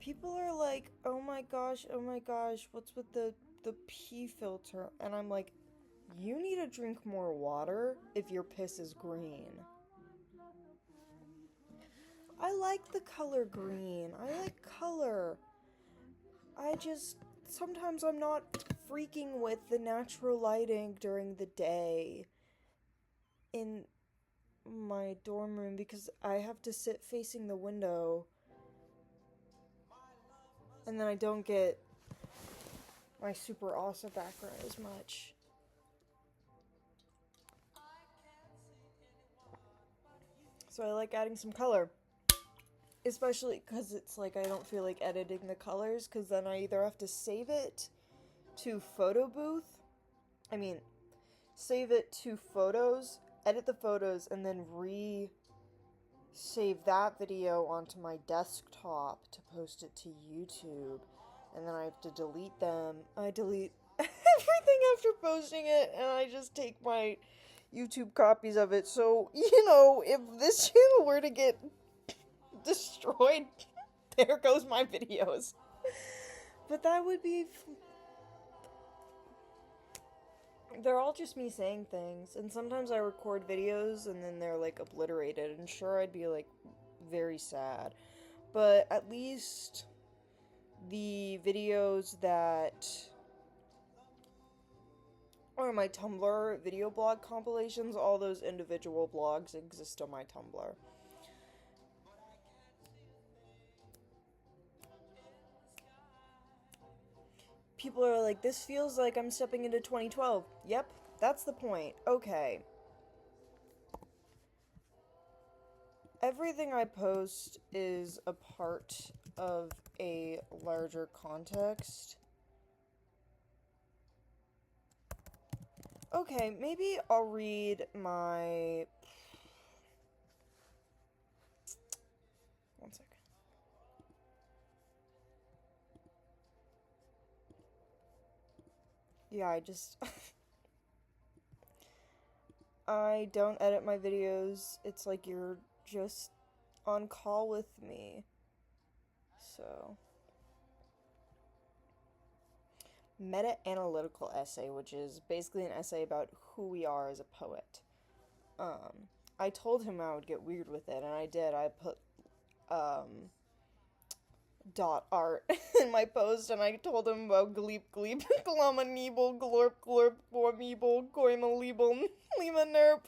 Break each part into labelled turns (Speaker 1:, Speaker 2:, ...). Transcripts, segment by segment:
Speaker 1: People are like, oh my gosh, what's with the pee filter? And I'm like, you need to drink more water if your piss is green. I like the color green. I like color. I just sometimes I'm not freaking with the natural lighting during the day in my dorm room because I have to sit facing the window and then I don't get my super awesome background as much. So I like adding some color. Especially because it's like I don't feel like editing the colors because then I either have to save it to photo booth. I mean, save it to photos, edit the photos, and then save that video onto my desktop to post it to YouTube. And then I have to delete them. I delete everything after posting it, and I just take my YouTube copies of it. So, if this channel were to get destroyed, there goes my videos. But that would be. They're all just me saying things, and sometimes I record videos and then they're like obliterated, and sure, I'd be like very sad. But at least the videos that are my Tumblr video blog compilations, all those individual blogs exist on my Tumblr. People are like, this feels like I'm stepping into 2012. Yep, that's the point. Okay. Everything I post is a part of a larger context. Okay, maybe I'll read my... One second. Yeah, I don't edit my videos. It's like you're just on call with me. So... Meta-analytical essay, which is basically an essay about who we are as a poet. I told him I would get weird with it, and I did. I put, dot art in my post, and I told him about gleep gleep, glama neeble, glorp glorp, gormeeble, goima leeble, lima nerp,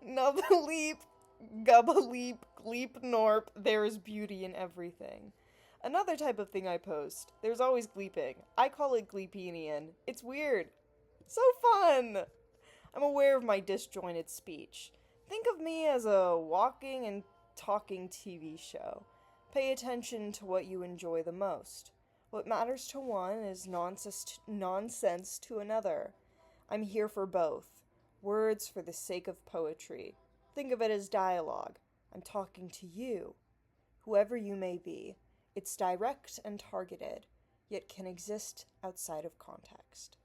Speaker 1: nubba leap, gubba leap, gleep norp, there is beauty in everything. Another type of thing I post, there's always gleeping. I call it gleepenian. It's weird. So fun! I'm aware of my disjointed speech. Think of me as a walking and talking TV show. Pay attention to what you enjoy the most. What matters to one is nonsense to another. I'm here for both. Words for the sake of poetry. Think of it as dialogue. I'm talking to you, whoever you may be. It's direct and targeted, yet can exist outside of context.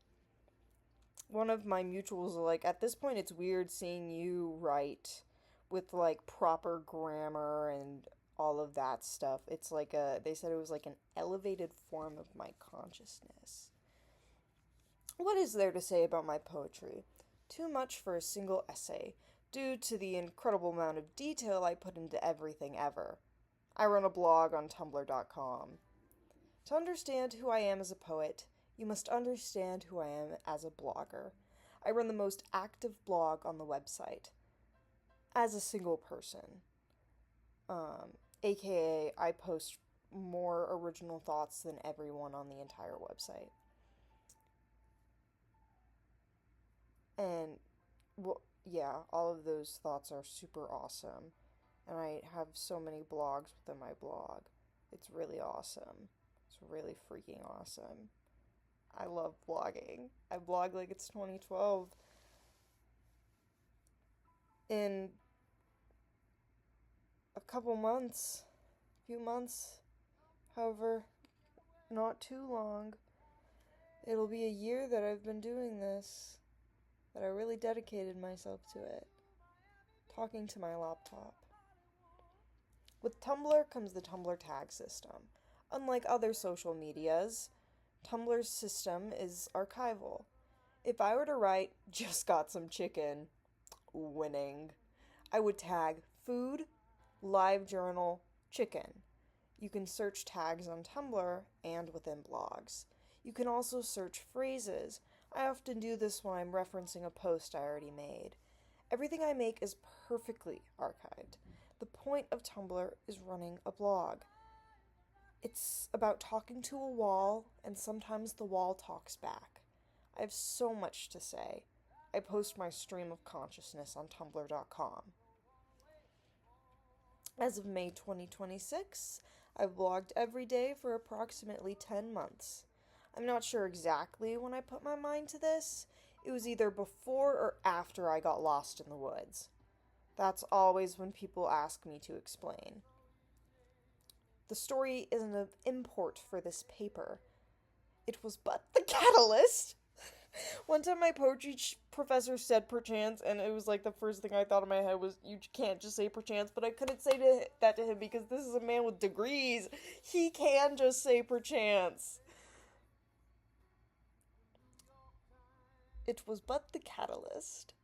Speaker 1: One of my mutuals are like, at this point it's weird seeing you write with like proper grammar and all of that stuff. It's like they said it was like an elevated form of my consciousness. What is there to say about my poetry? Too much for a single essay, due to the incredible amount of detail I put into everything ever. I run a blog on tumblr.com. To understand who I am as a poet, you must understand who I am as a blogger. I run the most active blog on the website. As a single person. AKA, I post more original thoughts than everyone on the entire website. And, well, yeah, all of those thoughts are super awesome. And I have so many blogs within my blog. It's really awesome. It's really freaking awesome. I love blogging. I blog like it's 2012. In a few months, however, not too long, it'll be a year that I've been doing this, that I really dedicated myself to it, talking to my laptop. With Tumblr comes the Tumblr tag system. Unlike other social medias, Tumblr's system is archival. If I were to write, just got some chicken, winning, I would tag food, live journal, chicken. You can search tags on Tumblr and within blogs. You can also search phrases. I often do this when I'm referencing a post I already made. Everything I make is perfectly archived. The point of Tumblr is running a blog. It's about talking to a wall, and sometimes the wall talks back. I have so much to say. I post my stream of consciousness on tumblr.com. As of May 2026, I've blogged every day for approximately 10 months. I'm not sure exactly when I put my mind to this. It was either before or after I got lost in the woods. That's always when people ask me to explain. The story is an import for this paper. It was but the catalyst. One time my poetry professor said perchance, and it was like the first thing I thought in my head was, you can't just say perchance, but I couldn't say that to him because this is a man with degrees. He can just say perchance. It was but the catalyst.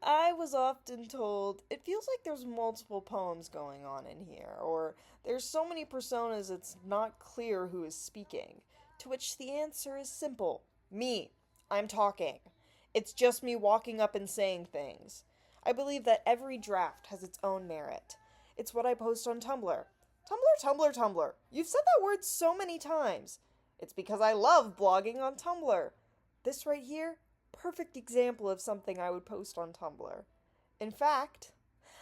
Speaker 1: I was often told, it feels like there's multiple poems going on in here, or there's so many personas it's not clear who is speaking. To which the answer is simple. Me. I'm talking. It's just me walking up and saying things. I believe that every draft has its own merit. It's what I post on Tumblr. Tumblr. You've said that word so many times. It's because I love blogging on Tumblr. This right here, perfect example of something I would post on Tumblr. In fact,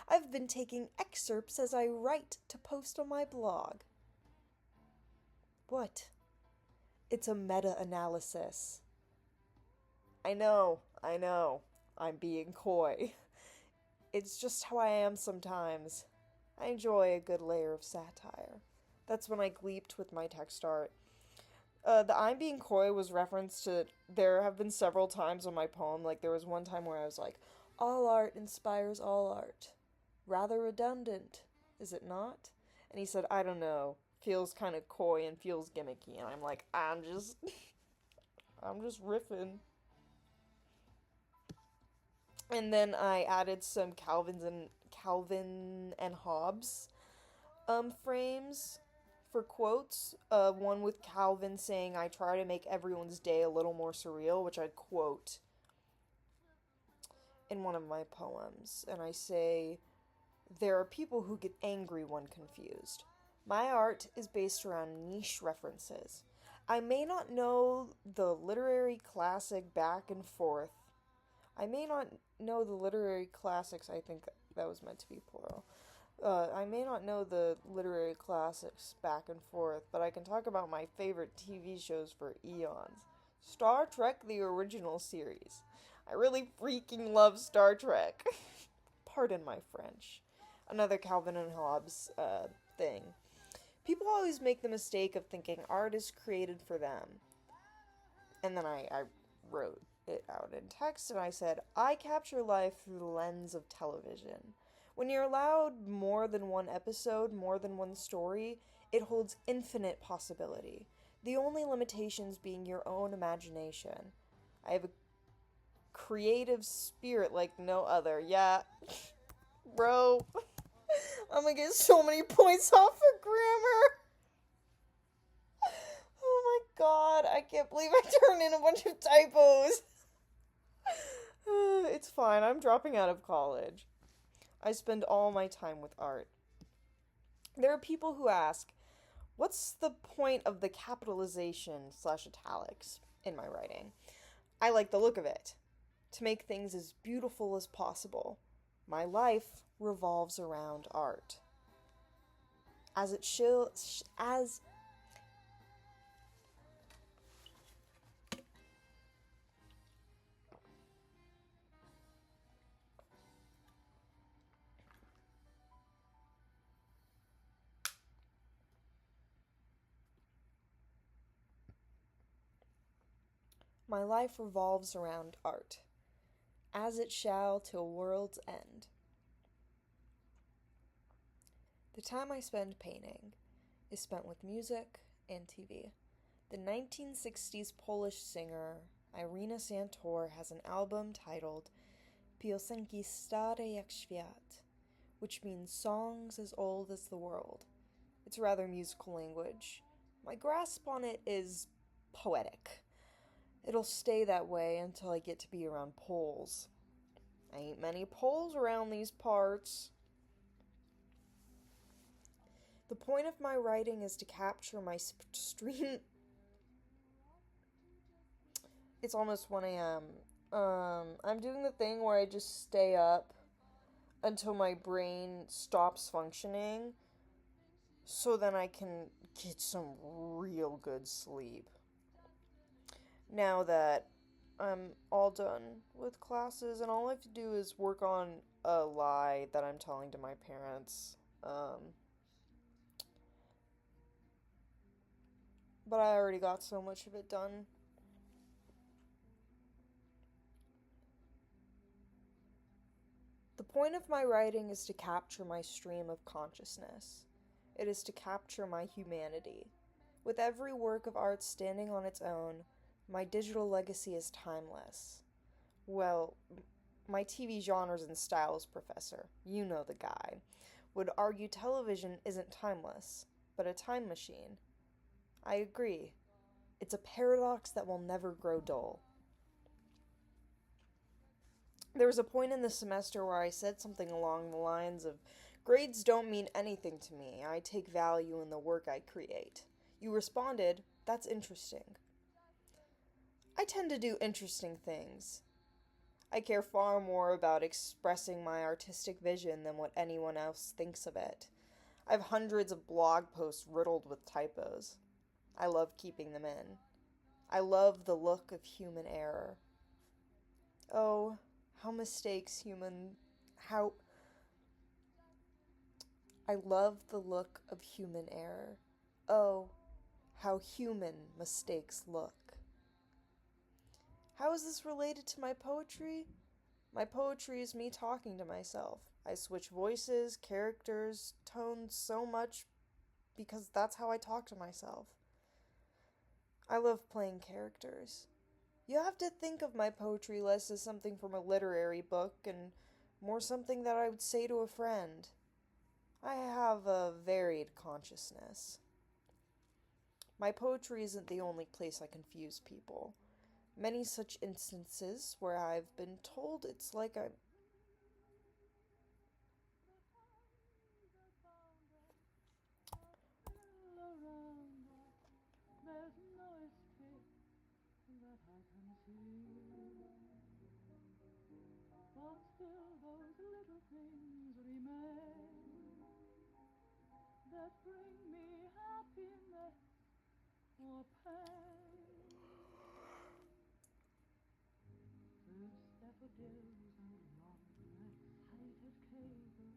Speaker 1: I've been taking excerpts as I write to post on my blog. What? It's a meta-analysis. I know, I'm being coy. It's just how I am sometimes. I enjoy a good layer of satire. That's when I gleeped with my text art. The I'm being coy was referenced to, there have been several times on my poem, like there was one time where I was like, all art inspires all art. Rather redundant, is it not? And he said, I don't know, feels kind of coy and feels gimmicky, and I'm like, I'm just riffing. And then I added some Calvin and Hobbes frames for quotes. One with Calvin saying, I try to make everyone's day a little more surreal, which I'd quote in one of my poems. And I say, there are people who get angry when confused. My art is based around niche references. I may not know the literary classic back and forth. I may not know the literary classics, I think that was meant to be plural. I may not know the literary classics back and forth, but I can talk about my favorite TV shows for eons. Star Trek, the original series. I really freaking love Star Trek. Pardon my French. Another Calvin and Hobbes thing. People always make the mistake of thinking art is created for them. And then I wrote it out in text, and I said, I capture life through the lens of television. When you're allowed more than one episode, more than one story, it holds infinite possibility. The only limitations being your own imagination. I have a creative spirit like no other. Yeah, bro. I'm gonna get so many points off for grammar. Oh my god, I can't believe I turned in a bunch of typos. It's fine, I'm dropping out of college. I spend all my time with art. There are people who ask, what's the point of the capitalization / italics in my writing? I like the look of it. To make things as beautiful as possible. My life revolves around art. My life revolves around art, as it shall till world's end. The time I spend painting is spent with music and TV. The 1960s Polish singer Irina Santor has an album titled Piosenki stare jak świat, which means songs as old as the world. It's rather musical language. My grasp on it is poetic. It'll stay that way until I get to be around Poles. I ain't many Poles around these parts. The point of my writing is to capture my stream. It's almost 1 a.m. I'm doing the thing where I just stay up until my brain stops functioning so then I can get some real good sleep. Now that I'm all done with classes and all I have to do is work on a lie that I'm telling to my parents. But I already got so much of it done. The point of my writing is to capture my stream of consciousness. It is to capture my humanity. With every work of art standing on its own, my digital legacy is timeless. Well, my TV genres and styles professor, you know the guy, would argue television isn't timeless, but a time machine. I agree. It's a paradox that will never grow dull. There was a point in the semester where I said something along the lines of, "Grades don't mean anything to me. I take value in the work I create." You responded, "That's interesting." I tend to do interesting things. I care far more about expressing my artistic vision than what anyone else thinks of it. I have hundreds of blog posts riddled with typos. I love keeping them in. I love the look of human error. Oh, how mistakes human... how... I love the look of human error. Oh, how human mistakes look. How is this related to my poetry? My poetry is me talking to myself. I switch voices, characters, tones so much because that's how I talk to myself. I love playing characters. You have to think of my poetry less as something from a literary book and more something that I would say to a friend. I have a varied consciousness. My poetry isn't the only place I confuse people. Many such instances where I've been told it's like I'm... that bring me happiness or pain. Daffodils and long excited cables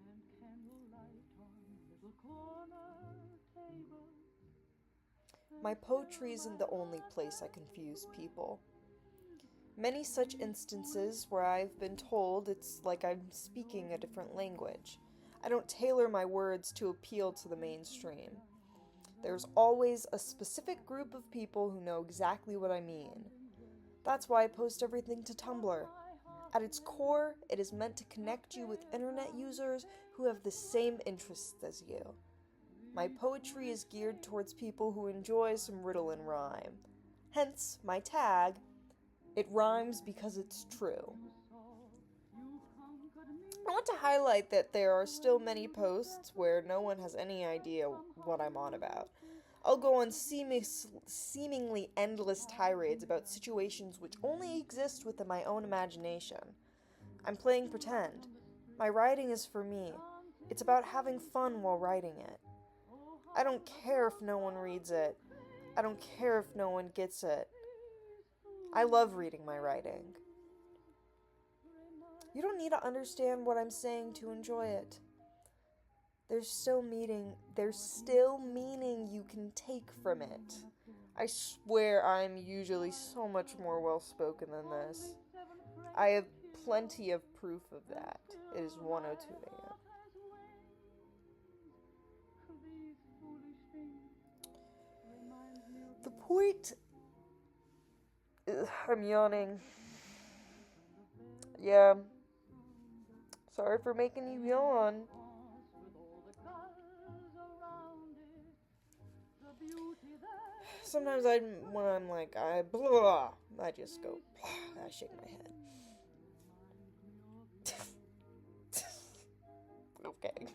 Speaker 1: and candlelight on little corner tables. My poetry isn't the only place I confuse people. Many such instances where I've been told it's like I'm speaking a different language. I don't tailor my words to appeal to the mainstream. There's always a specific group of people who know exactly what I mean. That's why I post everything to Tumblr. At its core, it is meant to connect you with internet users who have the same interests as you. My poetry is geared towards people who enjoy some riddle and rhyme. Hence, my tag, it rhymes because it's true. I want to highlight that there are still many posts where no one has any idea what I'm on about. I'll go on seemingly endless tirades about situations which only exist within my own imagination. I'm playing pretend. My writing is for me. It's about having fun while writing it. I don't care if no one reads it. I don't care if no one gets it. I love reading my writing. You don't need to understand what I'm saying to enjoy it. There's still meaning you can take from it. I swear I'm usually so much more well-spoken than this. I have plenty of proof of that. It is 1:02 a.m. The point... I'm yawning. Yeah. Sorry for making you yawn. Sometimes when I'm like, I just go, I shake my head. Okay.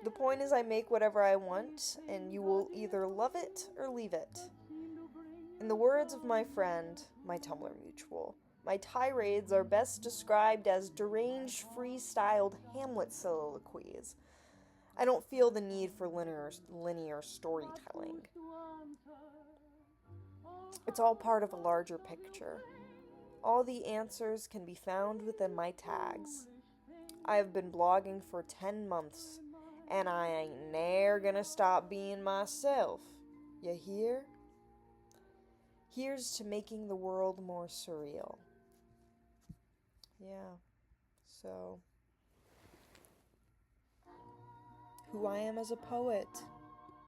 Speaker 1: The point is I make whatever I want, and you will either love it or leave it. In the words of my friend, my Tumblr mutual, my tirades are best described as deranged, freestyled Hamlet soliloquies. I don't feel the need for linear storytelling. It's all part of a larger picture. All the answers can be found within my tags. I have been blogging for 10 months, and I ain't ne'er gonna stop being myself. You hear? Here's to making the world more surreal. Yeah, so... who I am as a poet.